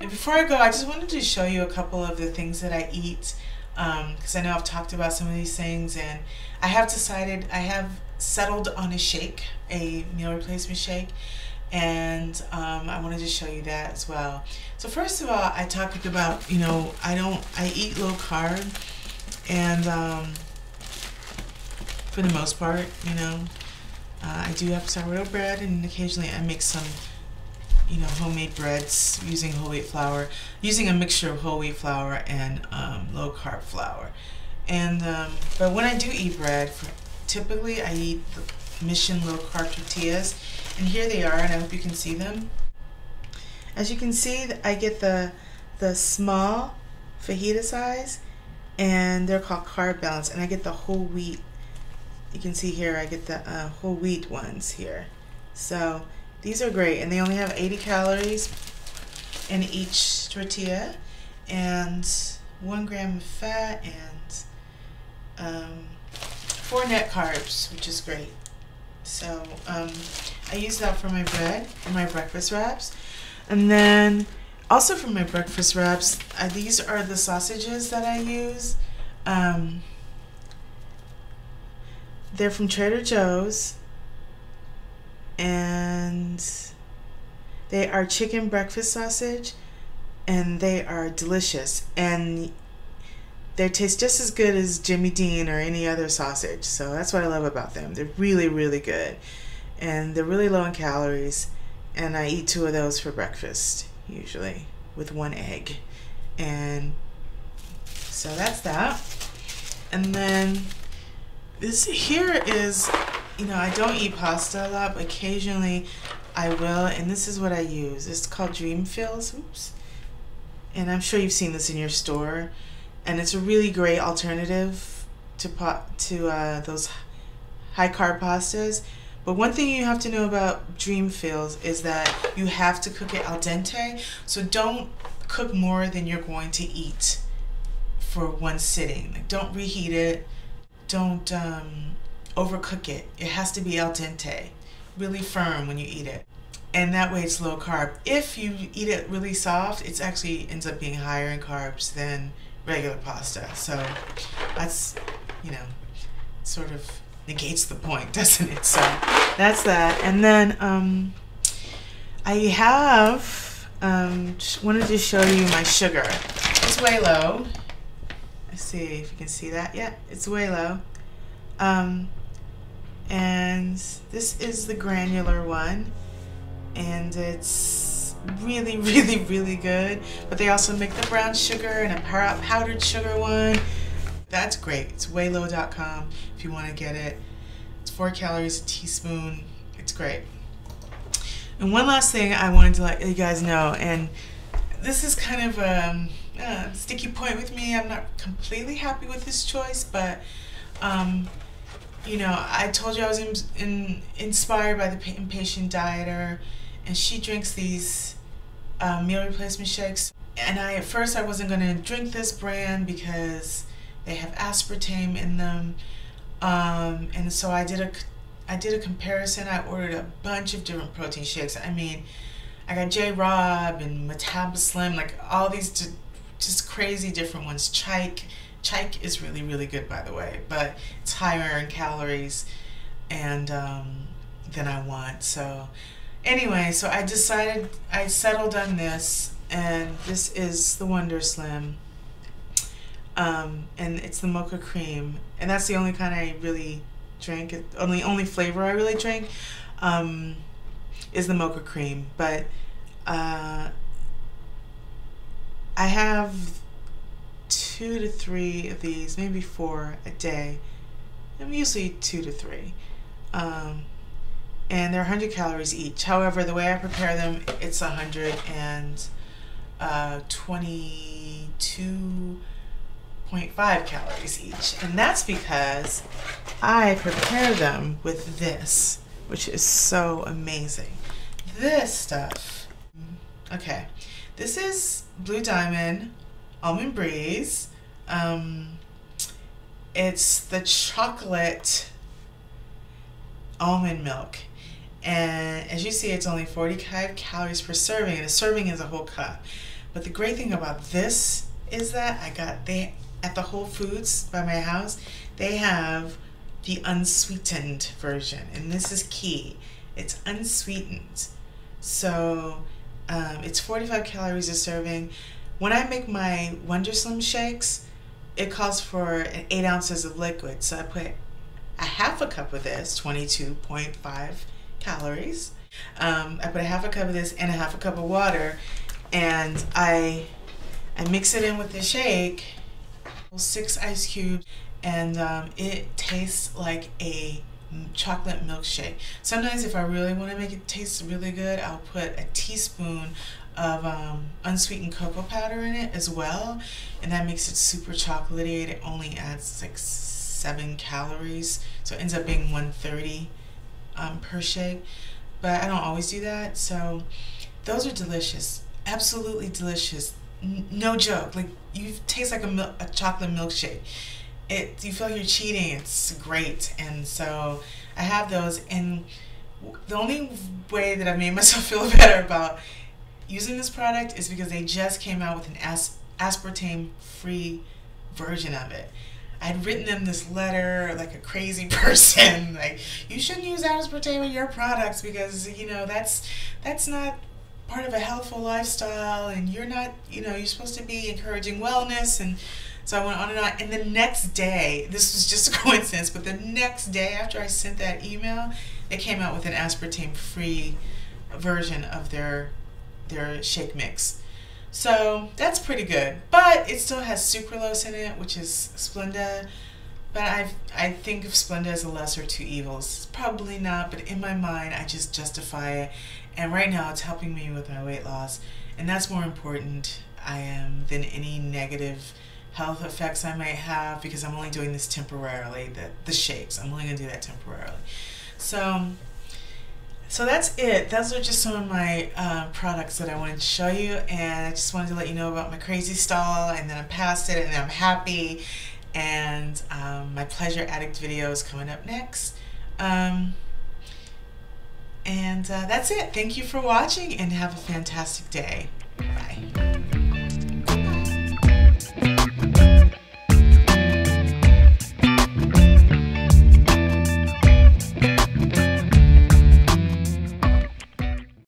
And before I go, I just wanted to show you a couple of the things that I eat, because I know I've talked about some of these things, and I have settled on a shake, a meal replacement shake, and I wanted to show you that as well. So first of all, I talked about, I eat low carb, and for the most part, I do have sourdough bread, and occasionally I make some homemade breads using whole wheat flour, using a mixture of whole wheat flour and low carb flour. And but when I do eat bread, typically I eat the Mission low carb tortillas, and here they are, and I hope you can see them. As you can see, I get the small fajita size, and they're called carb balance, and I get the whole wheat. You can see here I get the whole wheat ones here. So these are great, and they only have 80 calories in each tortilla, and 1 gram of fat, and 4 net carbs, which is great. So I use that for my bread and my breakfast wraps. And then also for my breakfast wraps, these are the sausages that I use. They're from Trader Joe's, and they are chicken breakfast sausage, and they are delicious, and they taste just as good as Jimmy Dean or any other sausage. So that's what I love about them. They're really, really good, and they're really low in calories, and I eat 2 of those for breakfast usually with 1 egg. And so that's that. And then this here is, I don't eat pasta a lot, but occasionally I will, and this is what I use. It's called Dream Fills. Oops. And I'm sure you've seen this in your store, and it's a really great alternative to those high carb pastas. But one thing you have to know about Dream Fills is that you have to cook it al dente, so don't cook more than you're going to eat for one sitting. Like, don't reheat it. Don't overcook it. It has to be al dente, really firm when you eat it. And that way it's low carb. If you eat it really soft, it actually ends up being higher in carbs than regular pasta. So that's, sort of negates the point, doesn't it? So that's that. And then I have just wanted to show you my sugar. It's way low. Let's see if you can see that. Yeah, it's way low. And this is the granular one, and it's really, really, really good. But they also make the brown sugar and a powdered sugar one. That's great. It's waylow.com if you want to get it. It's 4 calories a teaspoon. It's great. And one last thing I wanted to let you guys know, and this is kind of a sticky point with me. I'm not completely happy with this choice, but I told you I was inspired by the Impatient Dieter, and she drinks these meal replacement shakes. And at first I wasn't going to drink this brand because they have aspartame in them, and so I did a comparison. I ordered a bunch of different protein shakes. I mean, I got J-Rob and Metaboslim, like all these just crazy different ones. Chike is really, really good, by the way, but it's higher in calories and than I want. So anyway, so I settled on this, and this is the Wonder Slim, and it's the mocha cream, and that's the only kind I really drink. Only flavor I really drink is the mocha cream. But I have 2 to 3 of these, maybe 4 a day. I'm usually 2 to 3. And they're 100 calories each. However, the way I prepare them, it's 122.5 calories each. And that's because I prepare them with this, which is so amazing. This stuff. Okay. This is Blue Diamond Almond Breeze. It's the chocolate almond milk, and as you see, it's only 45 calories per serving, and a serving is a whole cup. But the great thing about this is that they at the Whole Foods by my house, they have the unsweetened version, and this is key. It's unsweetened. So it's 45 calories a serving. When I make my Wonder Slim shakes, it calls for 8 ounces of liquid. So I put a half a cup of this, 22.5 calories. I put a half a cup of this and a half a cup of water, and I mix it in with the shake, 6 ice cubes, and it tastes like a chocolate milkshake. Sometimes if I really want to make it taste really good, I'll put a teaspoon of unsweetened cocoa powder in it as well, and that makes it super chocolatey. It only adds like 7 calories, so it ends up being 130 per shake, but I don't always do that. So those are delicious, absolutely delicious, no joke. Like, you taste like a chocolate milkshake. You feel like you're cheating. It's great. And so I have those, and the only way that I've made myself feel better about using this product is because they just came out with an aspartame free version of it. I'd written them this letter like a crazy person, like, you shouldn't use aspartame in your products because, you know, that's not part of a healthful lifestyle, and you're not, you know, you're supposed to be encouraging wellness. And so I went on and on, and the next day, this was just a coincidence, but the next day after I sent that email, they came out with an aspartame free version of their shake mix. So that's pretty good, but it still has sucralose in it, which is Splenda. But I think of Splenda as a lesser of 2 evils. It's probably not, but in my mind, I just justify it. And right now, it's helping me with my weight loss, and that's more important than any negative health effects I might have, because I'm only doing this temporarily. The shakes, I'm only gonna do that temporarily. So that's it. Those are just some of my products that I wanted to show you, and I just wanted to let you know about my crazy stall, and then I'm past it, and I'm happy, and my Pleasure Addict video is coming up next. And that's it. Thank you for watching, and have a fantastic day. Bye.